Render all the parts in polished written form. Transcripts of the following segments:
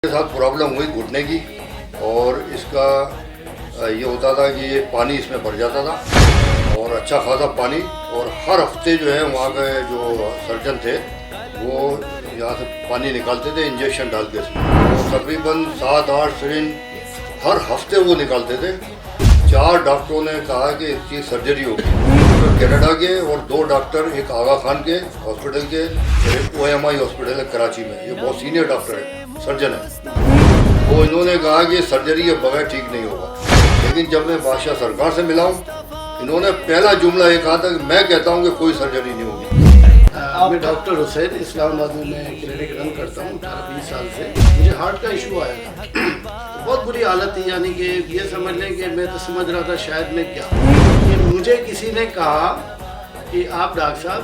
मेरे साथ प्रॉब्लम हुई घुटने की और इसका ये होता था कि ये पानी इसमें भर जाता था और अच्छा खासा पानी। और हर हफ्ते जो है वहाँ के जो सर्जन थे वो यहाँ से पानी निकालते थे इंजेक्शन डाल के इसमें। तो तकरीबन 7-8 सिरिंज हर हफ्ते वो निकालते थे। 4 डॉक्टरों ने कहा कि इसकी सर्जरी होगी, तो कनाडा के और 2 डॉक्टर, एक आगा खान के हॉस्पिटल के और एक OMI हॉस्पिटल है कराची में, ये बहुत सीनियर डॉक्टर है, सर्जन है। तो इन्होंने कहा कि सर्जरी के बगैर ठीक नहीं होगा। लेकिन जब मैं बादशाह सरकार से मिला हूँ, इन्होंने पहला जुमला ये कहा था कि मैं कहता हूँ कि कोई सर्जरी नहीं होगी। मैं डॉक्टर हुसैन इस्लामाबाद में मैं क्लिनिक रन करता हूँ 18-20 साल से। मुझे हार्ट का इशू आया था तो बहुत बुरी हालत थी, यानी कि ये समझ लें कि मैं तो समझ रहा था शायद मैं क्या, कि मुझे किसी ने कहा कि आप डॉक्टर साहब,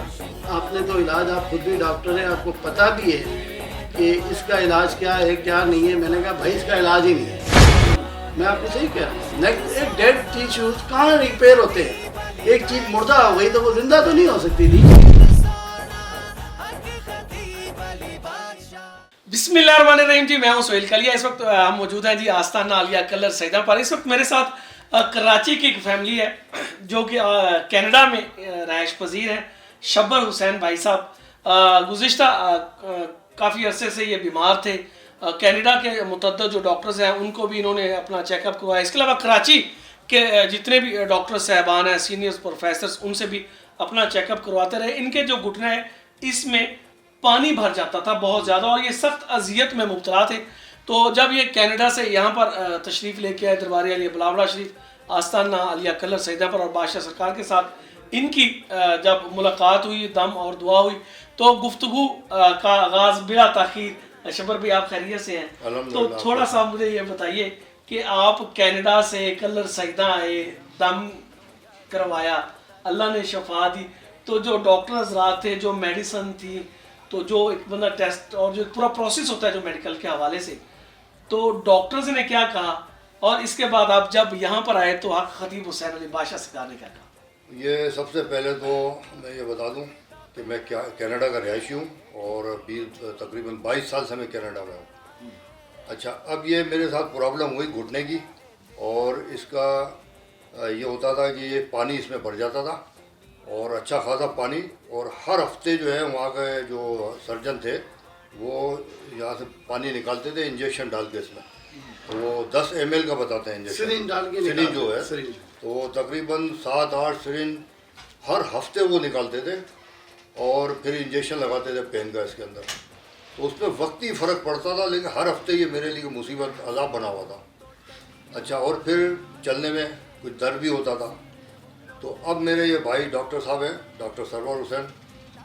आपने तो इलाज, आप खुद भी डॉक्टर हैं, आपको पता भी है कि इसका इलाज क्या है क्या नहीं है। मैंने कहा भाई इसका इलाज ही नहीं है, मैं आपको सही कह रहा हूँ। एक डेड टिश्यूज कहाँ रिपेयर होते हैं? एक चीज़ मुर्दा हो गई तो वो जिंदा तो नहीं हो सकती थी। बिस्मिल्लाहिर्रहमानिर्रहीम जी, मैं हूं सोहेल कलिया। इस वक्त हम मौजूद हैं जी आस्ताना आलिया कलर सैदा पर। इस वक्त मेरे साथ कराची की एक फैमिली है जो कि कनाडा में रहायश पजीर है। शब्बर हुसैन भाई साहब गुज़िश्ता काफ़ी अरसे से ये बीमार थे। कनाडा के मुतअद्दिद जो डॉक्टर्स हैं उनको भी इन्होंने अपना चेकअप करवाया। इसके अलावा कराची के जितने भी डॉक्टर साहबान हैं, सीनियर्स प्रोफेसर्स, उनसे भी अपना चेकअप करवाते रहे। इनके जो घुटने हैं इसमें पानी भर जाता था बहुत ज़्यादा और ये सख्त अजियत में मुब्तला थे। तो जब ये कनाडा से यहाँ पर तशरीफ़ लेके आए दरबार अली बिलावला शरीफ आस्ताना आलिया कलर सैदा पर और बादशाह सरकार के साथ इनकी जब मुलाकात हुई, दम और दुआ हुई, तो गुफ्तगू का आगाज़ बिला ताख़ीर। शबर भी आप खैरियत से हैं? तो थोड़ा सा मुझे ये बताइए कि आप कनाडा से कलर सैदा आए, दम करवाया, अल्लाह ने शफा दी, तो जो डॉक्टर हज़रात थे, जो मेडिसन थी, तो जो एक बंदा टेस्ट और जो पूरा प्रोसेस होता है जो मेडिकल के हवाले से, तो डॉक्टर्स ने क्या कहा? और इसके बाद आप जब यहाँ पर आए तो खतीब हुसैन अली बादशाह सरकार ने क्या कहा? ये सबसे पहले तो मैं ये बता दूं कि मैं क्या कनाडा का रहायशी हूँ और तकरीबन 22 साल से मैं कनाडा में हूँ। अच्छा, अब ये मेरे साथ प्रॉब्लम हुई घुटने की और इसका ये होता था कि ये पानी इसमें भर जाता था और अच्छा खासा पानी। और हर हफ्ते जो है वहाँ के जो सर्जन थे वो यहाँ से पानी निकालते थे इंजेक्शन डाल के इसमें। तो वो 10 ml का बताते हैं इंजेक्शन, सिरिंज डाल के सिरिंज जो है, सिरिंज। तो तकरीबन 7-8 सिरिंज हर हफ्ते वो निकालते थे और फिर इंजेक्शन लगाते थे पेन का इसके अंदर। तो उसमें वक्ती फ़र्क पड़ता था, लेकिन हर हफ्ते ये मेरे लिए मुसीबत अज़ाब बना हुआ था। अच्छा, और फिर चलने में कुछ दर्द भी होता था। तो अब मेरे ये भाई डॉक्टर साहब हैं, डॉक्टर सरवर हुसैन,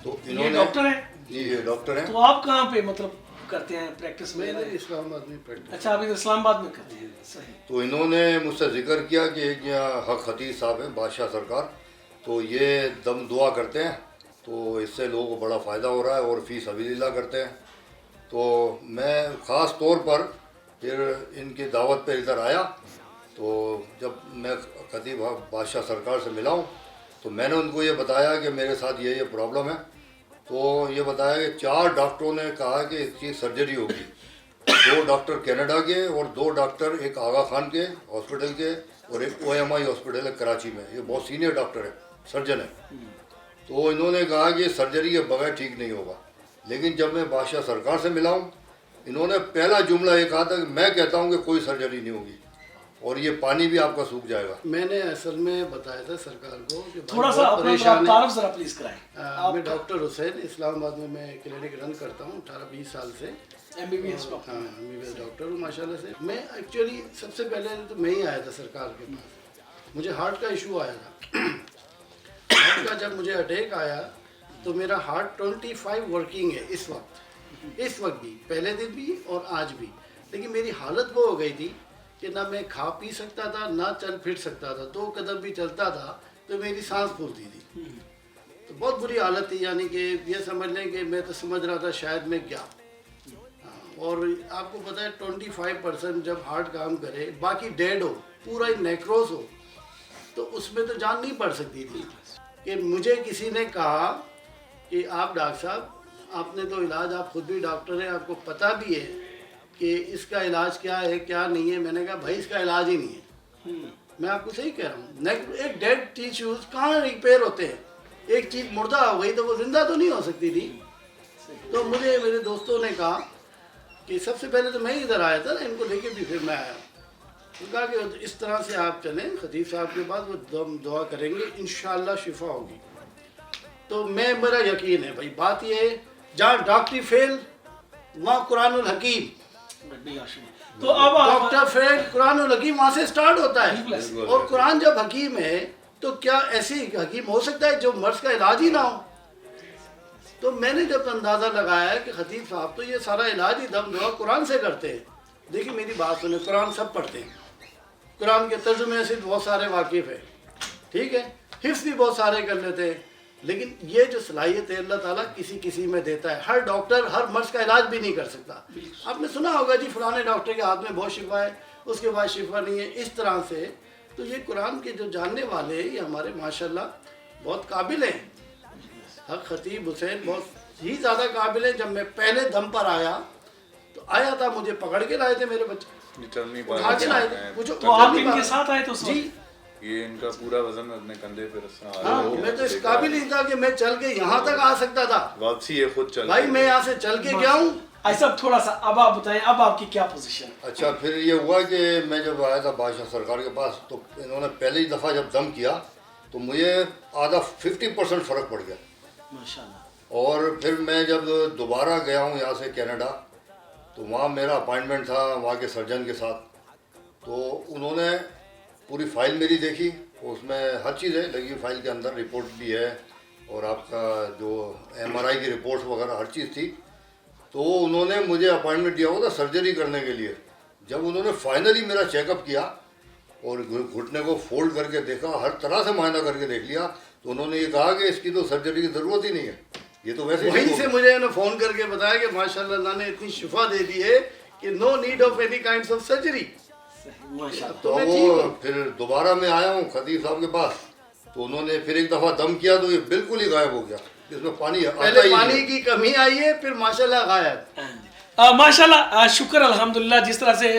तो इन्होंने, डॉक्टर हैं जी ये डॉक्टर हैं। तो आप कहाँ पे मतलब करते हैं प्रैक्टिस में? इस्लामाबाद में प्रैक्टिस। अच्छा, अभी तो इस्लामाबाद में करते हैं। सही। तो इन्होंने मुझसे जिक्र किया कि एक यहाँ हक खतीब साहब हैं बादशाह सरकार, तो ये दम दुआ करते हैं, तो इससे लोगों को बड़ा फ़ायदा हो रहा है और फ़ी सबीलिल्लाह करते हैं। तो मैं ख़ास तौर पर फिर इनकी दावत पर इधर आया। तो जब मैं खतीब बादशाह सरकार से मिला हूँ तो मैंने उनको ये बताया कि मेरे साथ ये प्रॉब्लम है। तो ये बताया कि 4 डॉक्टरों ने कहा कि इसकी सर्जरी होगी। 2 डॉक्टर कनाडा के और 2 डॉक्टर, एक आगा खान के हॉस्पिटल के और एक OMI हॉस्पिटल है कराची में, ये बहुत सीनियर डॉक्टर है, सर्जन है। तो इन्होंने कहा कि सर्जरी के बगैर ठीक नहीं होगा। लेकिन जब मैं बादशाह सरकार से मिला हूँ, इन्होंने पहला जुमला ये कहा था कि मैं कहता हूँ कि कोई सर्जरी नहीं होगी और ये पानी भी आपका सूख जाएगा। मैंने असल में बताया था सरकार को कि थोड़ा सा अपना तारुफ जरा प्लीज कराएं। मैं डॉक्टर हुसैन इस्लामाबाद में मैं क्लिनिक रन करता हूँ 18-20 साल से। MBBS doctor. हाँ, MBBS डॉक्टर हूँ माशाल्लाह से। मैं एक्चुअली सबसे पहले तो मैं ही आया था सरकार के पास। मुझे हार्ट का इशू आया था। हार्ट का जब मुझे अटैक आया तो मेरा हार्ट 25 वर्किंग है इस वक्त भी, पहले दिन भी और आज भी। लेकिन मेरी हालत वो हो गई थी कि ना मैं खा पी सकता था, ना चल फिर सकता था। 2 कदम भी चलता था तो मेरी सांस फूलती थी। तो बहुत बुरी हालत थी, यानी कि ये समझ लें कि मैं तो समझ रहा था शायद मैं क्या। और आपको पता है 25% जब हार्ट काम करे, बाकी डेड हो, पूरा ही नेक्रोस हो, तो उसमें तो जान नहीं पड़ सकती थी। कि मुझे किसी ने कहा कि आप डॉक्टर साहब, आपने तो इलाज, आप खुद भी डॉक्टर हैं, आपको पता भी है कि इसका इलाज क्या है क्या नहीं है। मैंने कहा भाई इसका इलाज ही नहीं है, मैं आपको सही कह रहा हूँ। एक डेड टिश्यूज कहाँ रिपेयर होते हैं, एक चीज़ मुर्दा हो गई तो वो जिंदा तो नहीं हो सकती थी। तो मुझे मेरे दोस्तों ने कहा कि सबसे पहले तो मैं ही इधर आया था ना, इनको लेके भी फिर मैं आया। तो कहा कि इस तरह से आप चलें खतीब साहब के पास, वो दुआ करेंगे इंशाअल्लाह शिफा होगी। तो मेरा यकीन है भाई। बात ये है जहाँ डॉक्टरी फेल वहाँ कुरानुल हकीम, तो अब डॉक्टर फेल कुरानुल हकीम वहाँ से स्टार्ट होता है। और कुरान जब हकीम है तो क्या ऐसे हकीम हो सकता है जो मर्ज का इलाज ही ना हो। तो मैंने जब अंदाज़ा लगाया कि खतीब साहब तो ये सारा इलाज ही दम दुआ कुरान से करते हैं। देखिए मेरी बात सुने, कुरान सब पढ़ते हैं, कुरान के तर्जुमे से बहुत सारे वाकिफ़ है, ठीक है, हिफ्ज़ भी बहुत सारे कर लेते हैं। लेकिन ये जो सलाहियत है अल्लाह ताला किसी किसी में देता है। हर डॉक्टर हर मर्ज का इलाज भी नहीं कर सकता। आपने सुना होगा जी फलाने डॉक्टर के हाथ में बहुत शिफा है, उसके बाद शिफा नहीं है, इस तरह से। तो ये कुरान के जो जानने वाले हैं ये हमारे माशाल्लाह बहुत काबिल हैं। हक खतीब हुसैन बहुत ही ज़्यादा काबिल है। जब मैं पहले दम पर आया तो आया था, मुझे पकड़ के लाए थे मेरे बच्चे, उठा के लाए थे। पूछो तो आप इनके साथ आए तो जी, ये इनका पूरा वजन अपने कंधे पे रखना। हाँ, मैं तो इस काबिल ही था कि मैं चल के यहाँ तक आ सकता था। वापसी ये खुद चल भाई मैं यहाँ से चल के गया हूँ। ऐसा थोड़ा सा अब आप बताएं, अब आपकी क्या पोजीशन? अच्छा, फिर ये हुआ कि मैं जब आया था बादशाह सरकार के पास तो इन्होंने पहली दफ़ा जब दम किया तो मुझे आधा 50% फ़र्क पड़ गया माशाल्लाह। और फिर मैं जब दोबारा गया हूँ यहाँ से कनाडा तो वहाँ मेरा अपॉइंटमेंट था वहाँ के सर्जन के साथ। तो उन्होंने पूरी फाइल मेरी देखी, उसमें हर चीज़ है लगी फाइल के अंदर, रिपोर्ट भी है और आपका जो MRI की रिपोर्ट्स वगैरह हर चीज़ थी। तो उन्होंने मुझे अपॉइंटमेंट दिया हुआ था सर्जरी करने के लिए। जब उन्होंने फाइनली मेरा चेकअप किया और घुटने को फोल्ड करके देखा, हर तरह से मुआयना करके देख लिया, तो उन्होंने ये कहा कि इसकी तो सर्जरी की ज़रूरत ही नहीं है, ये तो वैसे वहीं से मुझे फ़ोन करके बताया कि माशाल्लाह अल्लाह ने इतनी शिफा दे दी है कि no need of any kind of surgery. माशाल्लाह। तो वो फिर दोबारा मैं आया हूँ खतीब साहब के पास तो उन्होंने फिर एक दफ़ा दम किया तो ये बिल्कुल ही गायब हो गया, इसमें पानी आता पहले ही पानी नहीं। की कमी आई है, फिर माशाल्लाह गायब। माशाल्लाह, शुक्र अल्हम्दुलिल्लाह। जिस तरह से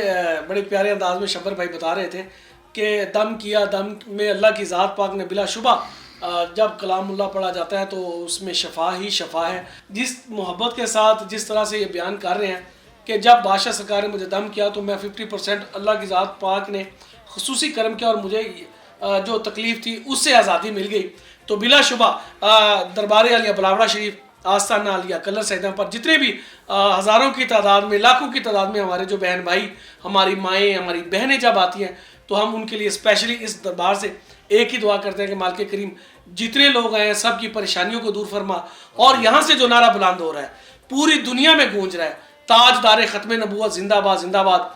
बड़े प्यारे अंदाज में शब्बर भाई बता रहे थे कि दम किया, दम में अल्लाह की ज़ात पाक ने बिलाशुबा जब कलामुल्लाह पढ़ा जाता है तो उसमें शफा ही शफा है। जिस मोहब्बत के साथ जिस तरह से ये बयान कर रहे हैं कि जब बादशाह सरकार ने मुझे दम किया तो मैं 50% अल्लाह की ज़ात पाक ने खुसूसी करम किया और मुझे जो तकलीफ़ थी उससे आज़ादी मिल गई। तो बिलाशुबा दरबार आलिया बलावड़ा शरीफ, आस्ताना आलिया, कलर सैयदां पर जितने भी हज़ारों की तादाद में, लाखों की तादाद में हमारे जो बहन भाई, हमारी माएँ, हमारी बहनें जब आती हैं तो हम उनके लिए स्पेशली इस दरबार से एक ही दुआ करते हैं कि मालिक करीम जितने लोग आए हैं सब की परेशानियों को दूर फरमा। और यहाँ से जो नारा बुलंद हो रहा है पूरी दुनिया में गूंज रहा है, ताजदार ख़त्म नबूवत जिंदाबाद जिंदाबाद।